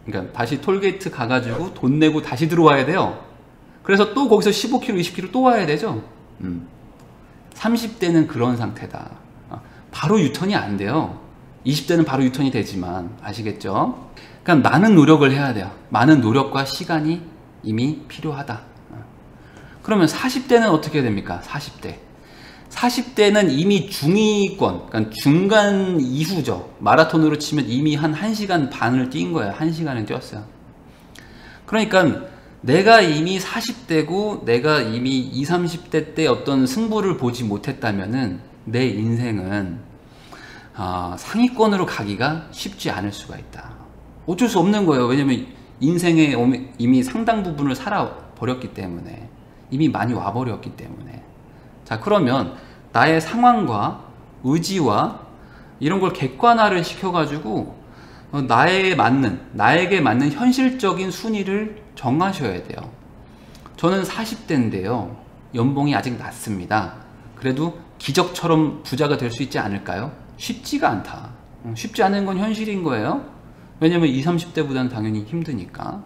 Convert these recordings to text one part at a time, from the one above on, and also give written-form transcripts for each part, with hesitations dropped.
그러니까 다시 톨게이트 가가지고 돈 내고 다시 들어와야 돼요. 그래서 또 거기서 15km, 20km 또 와야 되죠. 30대는 그런 상태다. 바로 유턴이 안 돼요. 20대는 바로 유턴이 되지만, 아시겠죠? 그러니까 많은 노력을 해야 돼요. 많은 노력과 시간이 이미 필요하다. 그러면 40대는 어떻게 됩니까? 40대는 이미 중위권, 그러니까 중간 이후죠. 마라톤으로 치면 이미 한 1시간 반을 뛴 거예요. 1시간을 뛰었어요. 그러니까 내가 이미 40대고 내가 이미 20, 30대 때 어떤 승부를 보지 못했다면은 내 인생은 상위권으로 가기가 쉽지 않을 수가 있다. 어쩔 수 없는 거예요. 왜냐면 인생에 이미 상당 부분을 살아버렸기 때문에, 이미 많이 와버렸기 때문에. 자, 그러면 나의 상황과 의지와 이런 걸 객관화를 시켜가지고 나에게 맞는 현실적인 순위를 정하셔야 돼요. 저는 40대인데요. 연봉이 아직 낮습니다. 그래도 기적처럼 부자가 될 수 있지 않을까요? 쉽지가 않다. 쉽지 않은 건 현실인 거예요. 왜냐면 20, 30대보다는 당연히 힘드니까.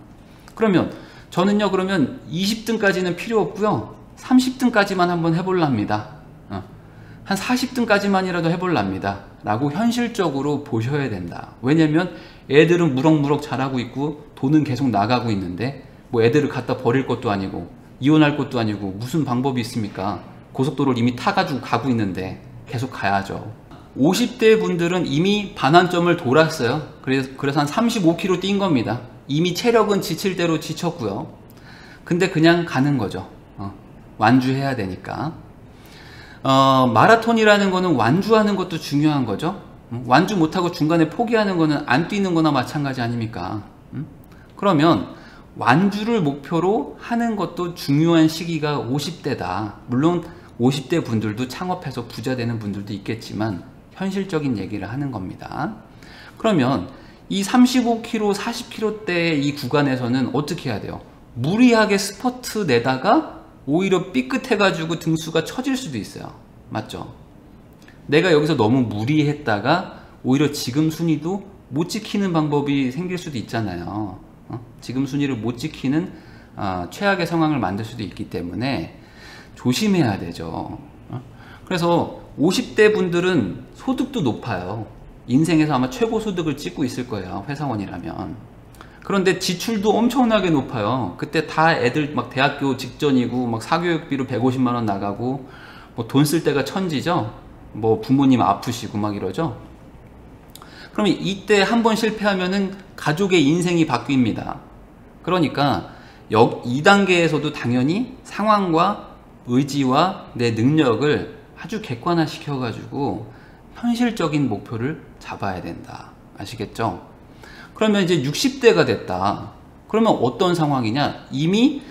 그러면 저는요, 그러면 20등까지는 필요 없고요. 30등까지만 한번 해볼랍니다. 한 40등까지만이라도 해볼랍니다. 라고 현실적으로 보셔야 된다. 왜냐면 애들은 무럭무럭 자라고 있고 돈은 계속 나가고 있는데 뭐 애들을 갖다 버릴 것도 아니고 이혼할 것도 아니고 무슨 방법이 있습니까? 고속도로를 이미 타가지고 가고 있는데 계속 가야죠. 50대 분들은 이미 반환점을 돌았어요. 그래서 한 35km 뛴 겁니다. 이미 체력은 지칠 대로 지쳤고요. 근데 그냥 가는 거죠. 완주해야 되니까. 마라톤이라는 거는 완주하는 것도 중요한 거죠. 완주 못하고 중간에 포기하는 거는 안 뛰는 거나 마찬가지 아닙니까? 그러면 완주를 목표로 하는 것도 중요한 시기가 50대다. 물론 50대 분들도 창업해서 부자 되는 분들도 있겠지만 현실적인 얘기를 하는 겁니다. 그러면 이 35km, 40km대 이 구간에서는 어떻게 해야 돼요? 무리하게 스퍼트 내다가 오히려 삐끗해가지고 등수가 처질 수도 있어요. 맞죠? 내가 여기서 너무 무리했다가 오히려 지금 순위도 못 지키는 방법이 생길 수도 있잖아요. 지금 순위를 못 지키는 최악의 상황을 만들 수도 있기 때문에 조심해야 되죠. 그래서 50대 분들은 소득도 높아요. 인생에서 아마 최고 소득을 찍고 있을 거예요. 회사원이라면. 그런데 지출도 엄청나게 높아요. 그때 다 애들 막 대학교 직전이고 막 사교육비로 150만 원 나가고 뭐 돈 쓸 때가 천지죠. 뭐 부모님 아프시고 막 이러죠. 그러면 이때 한번 실패하면은 가족의 인생이 바뀝니다. 그러니까 2단계에서도 당연히 상황과 의지와 내 능력을 아주 객관화 시켜가지고 현실적인 목표를 잡아야 된다. 아시겠죠? 그러면 이제 60대가 됐다. 그러면 어떤 상황이냐? 이미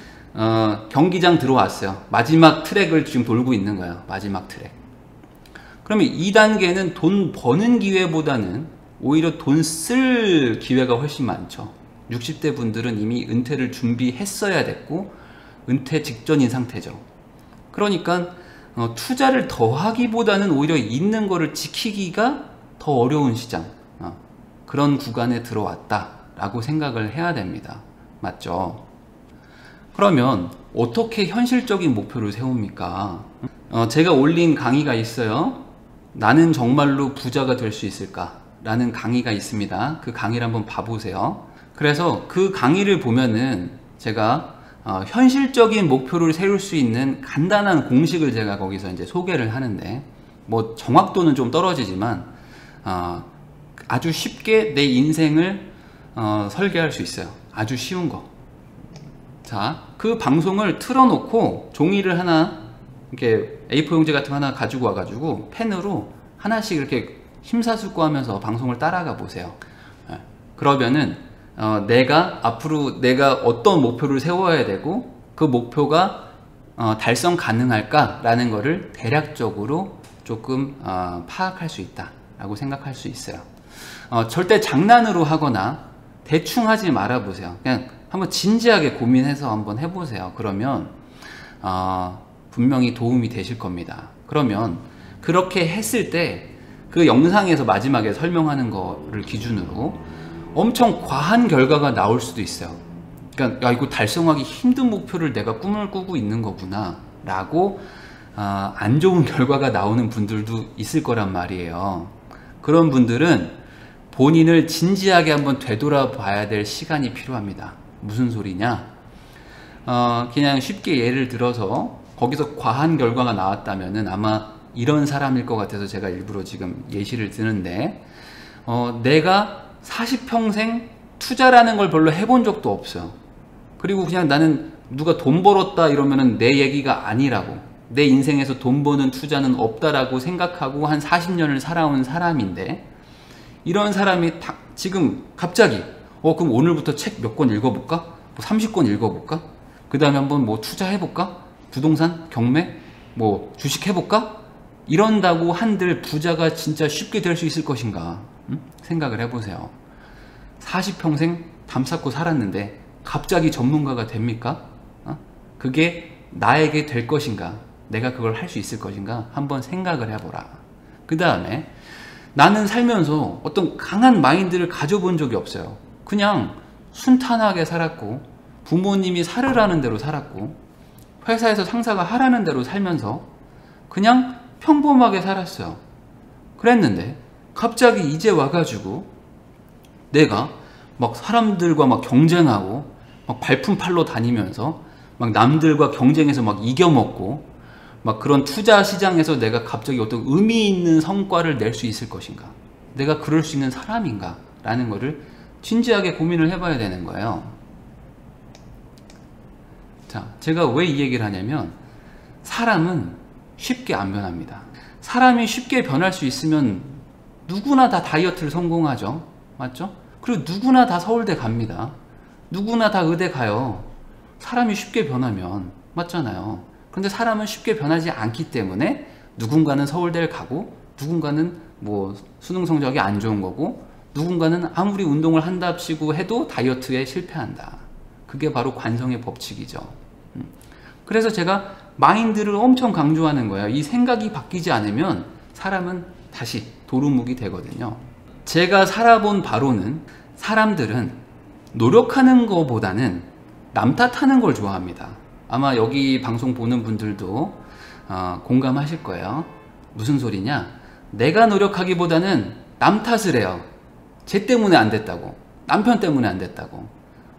경기장 들어왔어요. 마지막 트랙을 지금 돌고 있는 거예요. 마지막 트랙. 그러면 2단계는 돈 버는 기회보다는 오히려 돈 쓸 기회가 훨씬 많죠. 60대 분들은 이미 은퇴를 준비했어야 됐고 은퇴 직전인 상태죠. 그러니까 투자를 더 하기보다는 오히려 있는 거를 지키기가 더 어려운 시장, 그런 구간에 들어왔다라고 생각을 해야 됩니다. 맞죠? 그러면 어떻게 현실적인 목표를 세웁니까? 제가 올린 강의가 있어요. 나는 정말로 부자가 될 수 있을까? 라는 강의가 있습니다. 그 강의를 한번 봐보세요. 그래서 그 강의를 보면은 제가 현실적인 목표를 세울 수 있는 간단한 공식을 제가 거기서 이제 소개를 하는데, 뭐 정확도는 좀 떨어지지만 아주 쉽게 내 인생을 설계할 수 있어요. 아주 쉬운 거. 자, 그 방송을 틀어놓고 종이를 하나, 이렇게 A4 용지 같은 거 하나 가지고 와가지고 펜으로 하나씩 이렇게 심사숙고하면서 방송을 따라가 보세요. 그러면은 앞으로 내가 어떤 목표를 세워야 되고 그 목표가 달성 가능할까라는 거를 대략적으로 조금 파악할 수 있다라고 생각할 수 있어요. 절대 장난으로 하거나 대충 하지 말아 보세요. 그냥 한번 진지하게 고민해서 한번 해보세요. 그러면 분명히 도움이 되실 겁니다. 그러면 그렇게 했을 때 그 영상에서 마지막에 설명하는 거를 기준으로 엄청 과한 결과가 나올 수도 있어요. 그러니까 야, 이거 달성하기 힘든 목표를 내가 꿈을 꾸고 있는 거구나 라고 안 좋은 결과가 나오는 분들도 있을 거란 말이에요. 그런 분들은 본인을 진지하게 한번 되돌아봐야 될 시간이 필요합니다. 무슨 소리냐? 그냥 쉽게 예를 들어서 거기서 과한 결과가 나왔다면은 아마 이런 사람일 것 같아서 제가 일부러 지금 예시를 드는데, 내가 40평생 투자라는 걸 별로 해본 적도 없어요. 그리고 그냥 나는 누가 돈 벌었다 이러면은 내 얘기가 아니라고, 내 인생에서 돈 버는 투자는 없다라고 생각하고 한 40년을 살아온 사람인데, 이런 사람이 지금 갑자기 그럼 오늘부터 책 몇 권 읽어볼까? 뭐 30권 읽어볼까? 그 다음에 한번 뭐 투자해볼까? 부동산? 경매? 뭐 주식 해볼까? 이런다고 한들 부자가 진짜 쉽게 될 수 있을 것인가? 생각을 해보세요. 40평생 담 쌓고 살았는데 갑자기 전문가가 됩니까? 그게 나에게 될 것인가? 내가 그걸 할 수 있을 것인가? 한번 생각을 해보라. 그 다음에 나는 살면서 어떤 강한 마인드를 가져본 적이 없어요. 그냥 순탄하게 살았고, 부모님이 살으라는 대로 살았고, 회사에서 상사가 하라는 대로 살면서 그냥 평범하게 살았어요. 그랬는데 갑자기 이제 와가지고 내가 막 사람들과 막 경쟁하고 막 발품 팔러 다니면서 막 남들과 경쟁해서 막 이겨먹고 막 그런 투자 시장에서 내가 갑자기 어떤 의미 있는 성과를 낼 수 있을 것인가? 내가 그럴 수 있는 사람인가? 라는 거를 진지하게 고민을 해봐야 되는 거예요. 자, 제가 왜 이 얘기를 하냐면, 사람은 쉽게 안 변합니다. 사람이 쉽게 변할 수 있으면 누구나 다 다이어트를 성공하죠. 맞죠? 그리고 누구나 다 서울대 갑니다. 누구나 다 의대 가요. 사람이 쉽게 변하면. 맞잖아요. 근데 사람은 쉽게 변하지 않기 때문에 누군가는 서울대를 가고, 누군가는 뭐 수능 성적이 안 좋은 거고, 누군가는 아무리 운동을 한답시고 해도 다이어트에 실패한다. 그게 바로 관성의 법칙이죠. 그래서 제가 마인드를 엄청 강조하는 거예요. 이 생각이 바뀌지 않으면 사람은 다시 도루묵이 되거든요. 제가 살아본 바로는 사람들은 노력하는 것보다는 남 탓하는 걸 좋아합니다. 아마 여기 방송 보는 분들도 공감하실 거예요. 무슨 소리냐? 내가 노력하기보다는 남 탓을 해요. 쟤 때문에 안 됐다고, 남편 때문에 안 됐다고,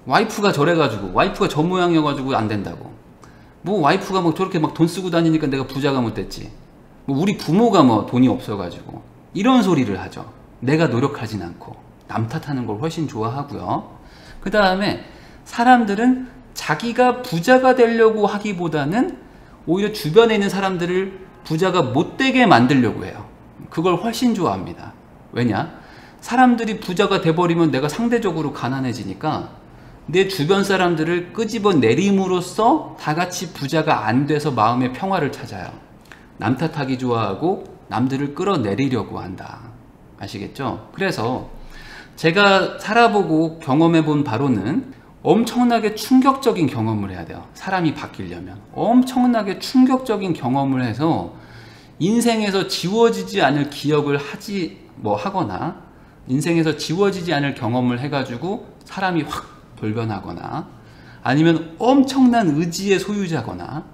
와이프가 저래가지고, 와이프가 저 모양이어가지고 안 된다고, 뭐 와이프가 뭐 저렇게 막 돈 쓰고 다니니까 내가 부자가 못됐지, 뭐 우리 부모가 뭐 돈이 없어가지고, 이런 소리를 하죠. 내가 노력하진 않고 남 탓하는 걸 훨씬 좋아하고요. 그 다음에 사람들은 자기가 부자가 되려고 하기보다는 오히려 주변에 있는 사람들을 부자가 못되게 만들려고 해요. 그걸 훨씬 좋아합니다. 왜냐? 사람들이 부자가 돼버리면 내가 상대적으로 가난해지니까 내 주변 사람들을 끄집어 내림으로써 다 같이 부자가 안 돼서 마음의 평화를 찾아요. 남 탓하기 좋아하고 남들을 끌어내리려고 한다. 아시겠죠? 그래서 제가 살아보고 경험해본 바로는 엄청나게 충격적인 경험을 해야 돼요. 사람이 바뀌려면 엄청나게 충격적인 경험을 해서 인생에서 지워지지 않을 기억을 하거나 인생에서 지워지지 않을 경험을 해가지고 사람이 확 돌변하거나, 아니면 엄청난 의지의 소유자거나,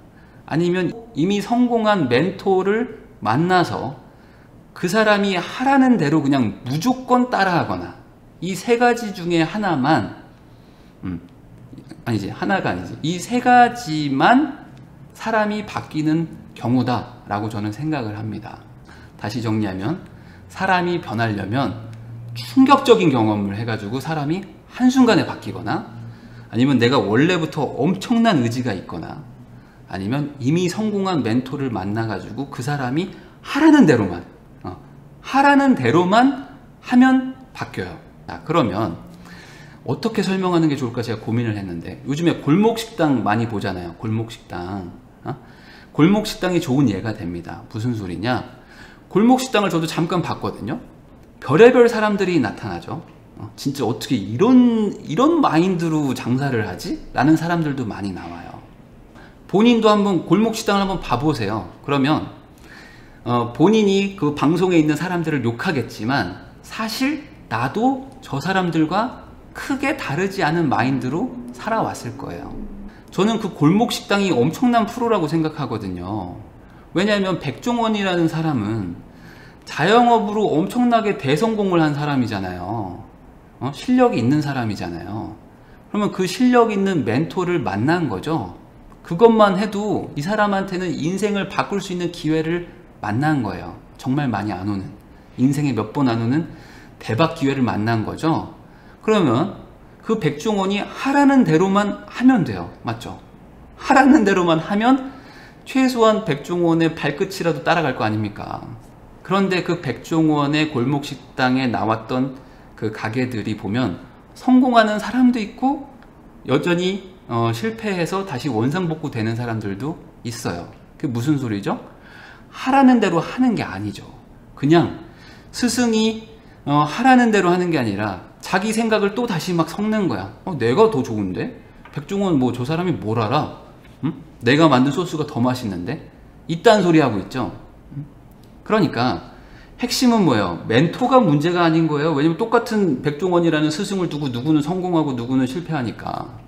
아니면 이미 성공한 멘토를 만나서 그 사람이 하라는 대로 그냥 무조건 따라하거나, 이 세 가지 중에 하나만 이 세 가지만 사람이 바뀌는 경우다 라고 저는 생각을 합니다. 다시 정리하면, 사람이 변하려면 충격적인 경험을 해가지고 사람이 한순간에 바뀌거나, 아니면 내가 원래부터 엄청난 의지가 있거나, 아니면 이미 성공한 멘토를 만나가지고 그 사람이 하라는 대로만 하면 바뀌어요. 그러면 어떻게 설명하는 게 좋을까 제가 고민을 했는데, 요즘에 골목식당 많이 보잖아요. 골목식당. 골목식당이 좋은 예가 됩니다. 무슨 소리냐? 골목식당을 저도 잠깐 봤거든요. 별의별 사람들이 나타나죠. 진짜 어떻게 이런 마인드로 장사를 하지? 라는 사람들도 많이 나와요. 본인도 한번 골목식당을 한번 봐보세요. 그러면 본인이 그 방송에 있는 사람들을 욕하겠지만 사실 나도 저 사람들과 크게 다르지 않은 마인드로 살아왔을 거예요. 저는 그 골목 식당이 엄청난 프로라고 생각하거든요. 왜냐하면 백종원이라는 사람은 자영업으로 엄청나게 대성공을 한 사람이잖아요. 실력이 있는 사람이잖아요. 그러면 그 실력 있는 멘토를 만난 거죠. 그것만 해도 이 사람한테는 인생을 바꿀 수 있는 기회를 만난 거예요. 정말 많이 안 오는, 인생에 몇 번 안 오는 대박 기회를 만난 거죠. 그러면 그 백종원이 하라는 대로만 하면 돼요. 맞죠? 하라는 대로만 하면 최소한 백종원의 발끝이라도 따라갈 거 아닙니까? 그런데 그 백종원의 골목 식당에 나왔던 그 가게들이 보면 성공하는 사람도 있고 여전히 실패해서 다시 원상복구 되는 사람들도 있어요. 그게 무슨 소리죠? 하라는 대로 하는 게 아니죠. 그냥 스승이 하라는 대로 하는 게 아니라 자기 생각을 또 다시 막 섞는 거야. 내가 더 좋은데? 백종원 뭐 저 사람이 뭘 알아? 응? 내가 만든 소스가 더 맛있는데? 이딴 소리 하고 있죠. 그러니까 핵심은 뭐예요? 멘토가 문제가 아닌 거예요. 왜냐면 똑같은 백종원이라는 스승을 두고 누구는 성공하고 누구는 실패하니까.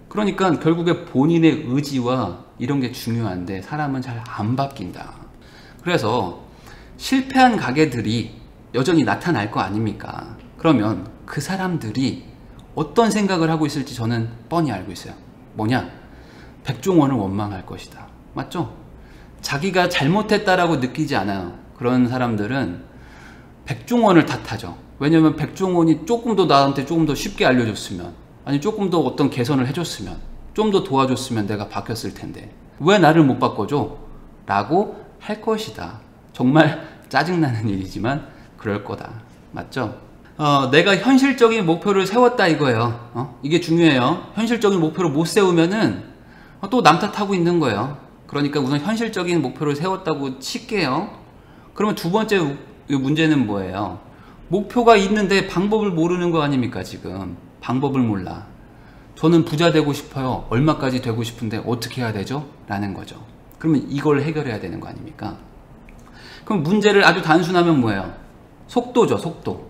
그러니까 결국에 본인의 의지와 이런 게 중요한데 사람은 잘 안 바뀐다. 그래서 실패한 가게들이 여전히 나타날 거 아닙니까? 그러면 그 사람들이 어떤 생각을 하고 있을지 저는 뻔히 알고 있어요. 뭐냐? 백종원을 원망할 것이다. 맞죠? 자기가 잘못했다라고 느끼지 않아요. 그런 사람들은 백종원을 탓하죠. 왜냐면 백종원이 조금 더 나한테 조금 더 쉽게 알려줬으면, 아니 조금 더 어떤 개선을 해줬으면, 좀 더 도와줬으면 내가 바뀌었을 텐데 왜 나를 못 바꿔줘? 라고 할 것이다. 정말 짜증나는 일이지만 그럴 거다. 맞죠? 내가 현실적인 목표를 세웠다 이거예요. 이게 중요해요. 현실적인 목표를 못 세우면은 또 남 탓하고 있는 거예요. 그러니까 우선 현실적인 목표를 세웠다고 칠게요. 그러면 두 번째 문제는 뭐예요? 목표가 있는데 방법을 모르는 거 아닙니까? 지금 방법을 몰라. 저는 부자 되고 싶어요. 얼마까지 되고 싶은데 어떻게 해야 되죠? 라는 거죠. 그러면 이걸 해결해야 되는 거 아닙니까? 그럼 문제를 아주 단순하면 뭐예요? 속도죠. 속도.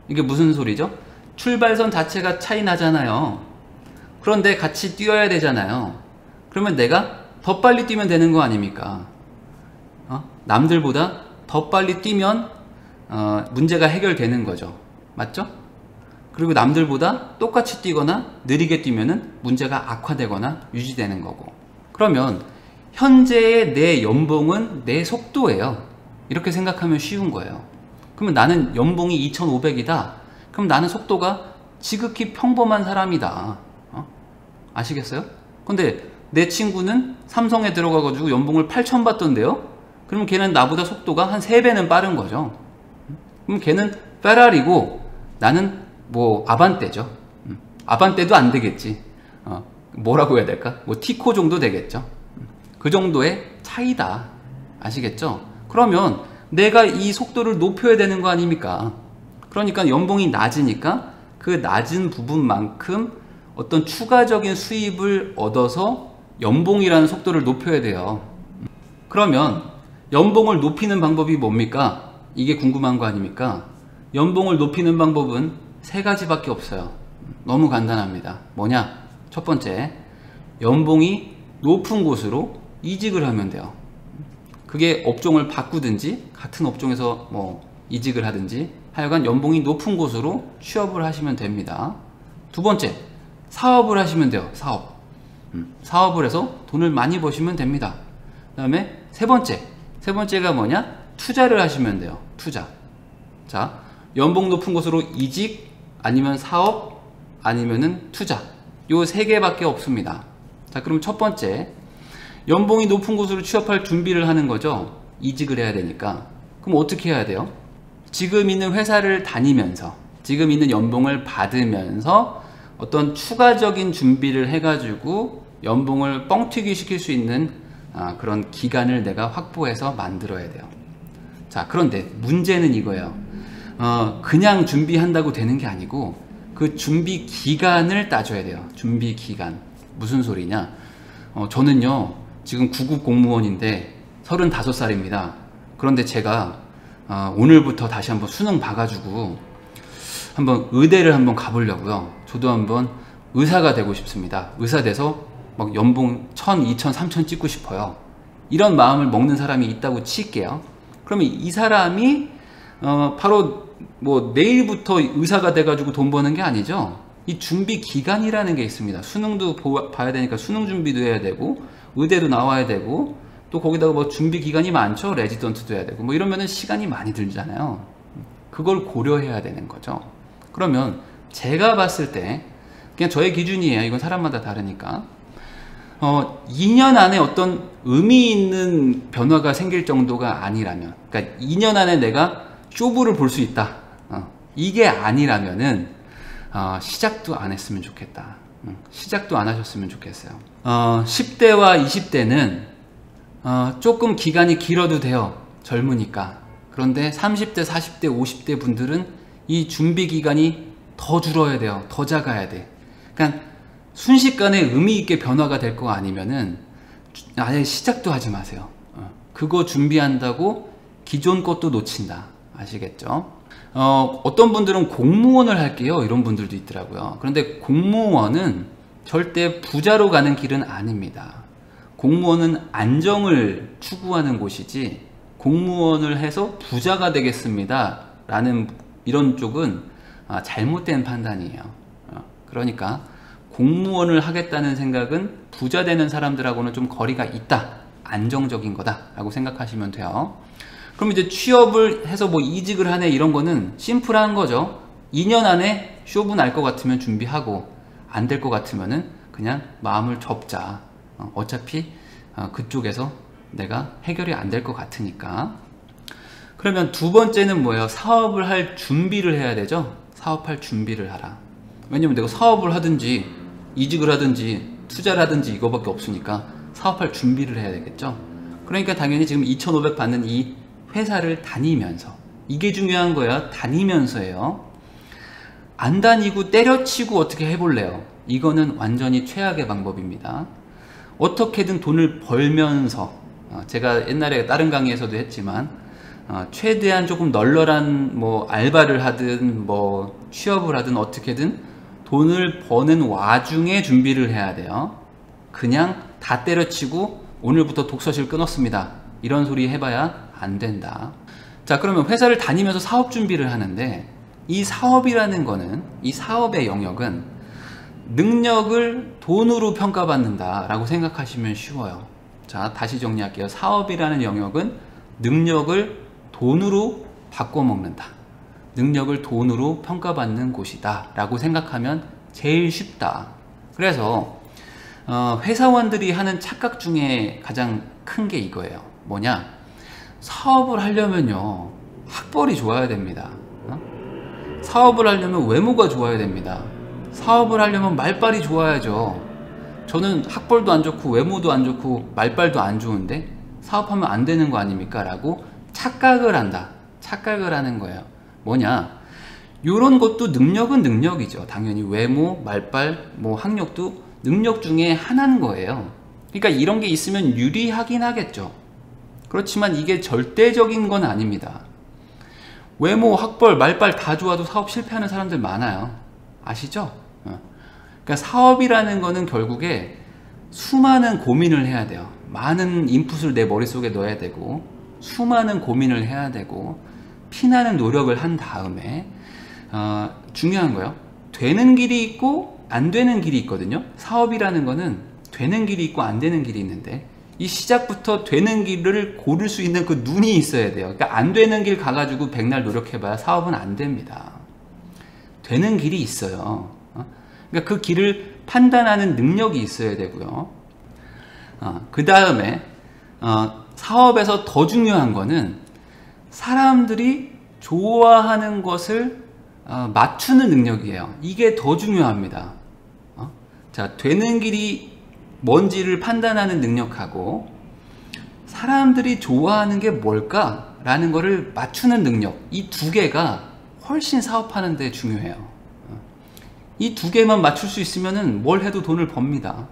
이게 무슨 소리죠? 출발선 자체가 차이 나잖아요. 그런데 같이 뛰어야 되잖아요. 그러면 내가 더 빨리 뛰면 되는 거 아닙니까? 남들보다 더 빨리 뛰면 문제가 해결되는 거죠. 맞죠? 그리고 남들보다 똑같이 뛰거나 느리게 뛰면은 문제가 악화되거나 유지되는 거고. 그러면 현재의 내 연봉은 내 속도예요. 이렇게 생각하면 쉬운 거예요. 그러면 나는 연봉이 2,500이다. 그럼 나는 속도가 지극히 평범한 사람이다. 아시겠어요? 근데 내 친구는 삼성에 들어가가지고 연봉을 8,000 받던데요? 그러면 걔는 나보다 속도가 한 3배는 빠른 거죠. 그럼 걔는 페라리고 나는 뭐 아반떼죠. 아반떼도 안 되겠지. 뭐라고 해야 될까? 뭐 티코 정도 되겠죠. 그 정도의 차이다. 아시겠죠? 그러면 내가 이 속도를 높여야 되는 거 아닙니까? 그러니까 연봉이 낮으니까 그 낮은 부분만큼 어떤 추가적인 수입을 얻어서 연봉이라는 속도를 높여야 돼요. 그러면 연봉을 높이는 방법이 뭡니까? 이게 궁금한 거 아닙니까? 연봉을 높이는 방법은 3가지밖에 없어요. 너무 간단합니다. 뭐냐? 첫 번째, 연봉이 높은 곳으로 이직을 하면 돼요. 그게 업종을 바꾸든지 같은 업종에서 뭐 이직을 하든지 하여간 연봉이 높은 곳으로 취업을 하시면 됩니다. 두 번째, 사업을 하시면 돼요. 사업을 해서 돈을 많이 버시면 됩니다. 그 다음에 세 번째가 뭐냐? 투자를 하시면 돼요. 투자. 자, 연봉 높은 곳으로 이직, 아니면 사업, 아니면은 투자. 요 3개밖에 없습니다. 자, 그럼 첫 번째, 연봉이 높은 곳으로 취업할 준비를 하는 거죠. 이직을 해야 되니까. 그럼 어떻게 해야 돼요? 지금 있는 회사를 다니면서, 지금 있는 연봉을 받으면서 어떤 추가적인 준비를 해가지고 연봉을 뻥튀기 시킬 수 있는 그런 기간을 내가 확보해서 만들어야 돼요. 자, 그런데 문제는 이거예요. 그냥 준비한다고 되는 게 아니고 그 준비 기간을 따져야 돼요. 준비 기간. 무슨 소리냐? 저는요 지금 9급 공무원인데 35살입니다. 그런데 제가 오늘부터 다시 한번 수능 봐가지고 한번 의대를 한번 가보려고요. 저도 한번 의사가 되고 싶습니다. 의사 돼서 막 연봉 1000, 2000, 3000 찍고 싶어요. 이런 마음을 먹는 사람이 있다고 칠게요. 그러면 이 사람이 바로 뭐 내일부터 의사가 돼가지고 돈 버는 게 아니죠. 이 준비 기간이라는 게 있습니다. 수능도 봐야 되니까 수능 준비도 해야 되고, 의대도 나와야 되고, 또 거기다가 뭐 준비 기간이 많죠. 레지던트도 해야 되고, 뭐 이러면은 시간이 많이 들잖아요. 그걸 고려해야 되는 거죠. 그러면 제가 봤을 때, 그냥 저의 기준이에요. 이건 사람마다 다르니까. 2년 안에 어떤 의미 있는 변화가 생길 정도가 아니라면, 그러니까 2년 안에 내가 쇼부를 볼 수 있다. 이게 아니라면은, 시작도 안 했으면 좋겠다. 시작도 안 하셨으면 좋겠어요. 10대와 20대는, 조금 기간이 길어도 돼요. 젊으니까. 그런데 30대, 40대, 50대 분들은 이 준비 기간이 더 줄어야 돼요. 더 작아야 돼. 그러니까 순식간에 의미 있게 변화가 될 거 아니면은 아예 시작도 하지 마세요. 그거 준비한다고 기존 것도 놓친다. 아시겠죠? 어떤 분들은 공무원을 할게요. 이런 분들도 있더라고요. 그런데 공무원은 절대 부자로 가는 길은 아닙니다. 공무원은 안정을 추구하는 곳이지, 공무원을 해서 부자가 되겠습니다 라는 이런 쪽은 잘못된 판단이에요. 그러니까 공무원을 하겠다는 생각은 부자 되는 사람들하고는 좀 거리가 있다, 안정적인 거다 라고 생각하시면 돼요. 그럼 이제 취업을 해서 뭐 이직을 하네, 이런 거는 심플한 거죠. 2년 안에 쇼부 날 것 같으면 준비하고, 안 될 것 같으면은 그냥 마음을 접자. 어차피 그쪽에서 내가 해결이 안 될 것 같으니까. 그러면 두 번째는 뭐예요? 사업을 할 준비를 해야 되죠. 사업할 준비를 하라. 왜냐면 내가 사업을 하든지 이직을 하든지 투자를 하든지 이거밖에 없으니까 사업할 준비를 해야 되겠죠. 그러니까 당연히 지금 2,500 받는 이 회사를 다니면서, 이게 중요한 거야. 다니면서예요. 안 다니고 때려치고 어떻게 해볼래요? 이거는 완전히 최악의 방법입니다. 어떻게든 돈을 벌면서, 제가 옛날에 다른 강의에서도 했지만, 최대한 조금 널널한 뭐 알바를 하든 뭐 취업을 하든 어떻게든 돈을 버는 와중에 준비를 해야 돼요. 그냥 다 때려치고 오늘부터 독서실 끊었습니다, 이런 소리 해봐야 안 된다. 자, 그러면 회사를 다니면서 사업 준비를 하는데, 이 사업이라는 거는, 이 사업의 영역은 능력을 돈으로 평가받는다 라고 생각하시면 쉬워요. 자, 다시 정리할게요. 사업이라는 영역은 능력을 돈으로 바꿔먹는다, 능력을 돈으로 평가받는 곳이다 라고 생각하면 제일 쉽다. 그래서 회사원들이 하는 착각 중에 가장 큰 게 이거예요. 뭐냐? 사업을 하려면요, 학벌이 좋아야 됩니다. 사업을 하려면 외모가 좋아야 됩니다. 사업을 하려면 말빨이 좋아야죠. 저는 학벌도 안 좋고 외모도 안 좋고 말빨도 안 좋은데 사업하면 안 되는 거 아닙니까? 라고 착각을 한다. 착각을 하는 거예요. 뭐냐? 요런 것도 능력은 능력이죠. 당연히 외모, 말빨, 뭐 학력도 능력 중에 하나인 거예요. 그러니까 이런 게 있으면 유리하긴 하겠죠. 그렇지만 이게 절대적인 건 아닙니다. 외모, 학벌, 말빨 다 좋아도 사업 실패하는 사람들 많아요. 아시죠? 그러니까 사업이라는 거는 결국에 수많은 고민을 해야 돼요. 많은 인풋을 내 머릿속에 넣어야 되고, 수많은 고민을 해야 되고, 피나는 노력을 한 다음에, 중요한 거요. 되는 길이 있고 안 되는 길이 있거든요. 사업이라는 거는 되는 길이 있고 안 되는 길이 있는데, 이 시작부터 되는 길을 고를 수 있는 그 눈이 있어야 돼요. 그러니까 안 되는 길 가가지고 백날 노력해봐야 사업은 안 됩니다. 되는 길이 있어요. 그러니까 그 길을 판단하는 능력이 있어야 되고요. 그 다음에 사업에서 더 중요한 거는 사람들이 좋아하는 것을 맞추는 능력이에요. 이게 더 중요합니다. 자, 되는 길이 뭔지를 판단하는 능력하고 사람들이 좋아하는 게 뭘까? 라는 거를 맞추는 능력, 이 두 개가 훨씬 사업하는 데 중요해요. 이 두 개만 맞출 수 있으면 뭘 해도 돈을 법니다.